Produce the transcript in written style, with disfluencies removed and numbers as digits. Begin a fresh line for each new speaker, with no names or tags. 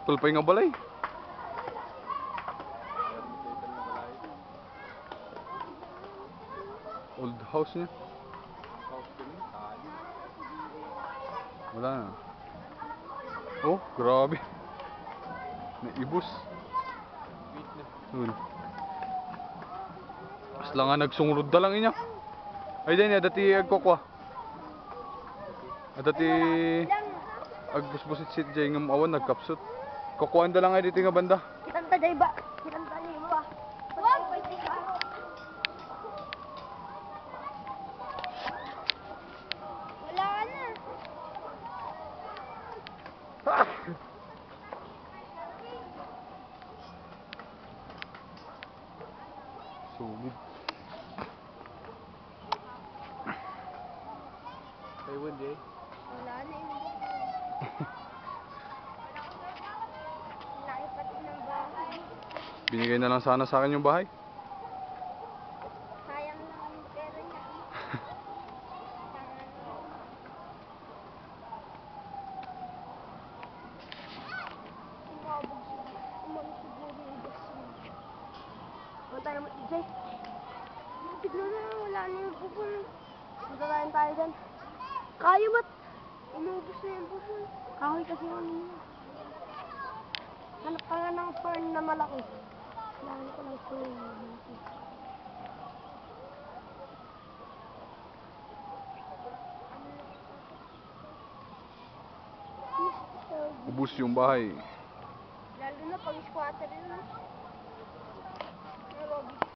Tulpay nga balay. Old house niya. Wala na. Oh, grabe. Naibos. Pas lang nga nagsungurod da lang inya. Ay din, dati agkokwa. Dati agbusbusit si Jay ng awan nagkapsut. Kukuhaan da lang ay dito nga banda.
Kitanta Jay ba? Kitanta niyo ba? Wag! Wala na.
Sugid.
Taiwan, Jay.
Wala na yung laki pati ng bahay.
Binigay na lang sana sa akin yung bahay.
Sayang lang yung pera niya. Umabog siguro yung bus niya. Punta naman, Jay. Tignan na, wala na yung bubon. Punta tayo dyan. Kaya ba't umubos na yung bubon? Kahoy kasi yung ano. Hanap ka nga ng fern na malaki. Kailangan ko ng fern na malaki.
Ubus yung bahay.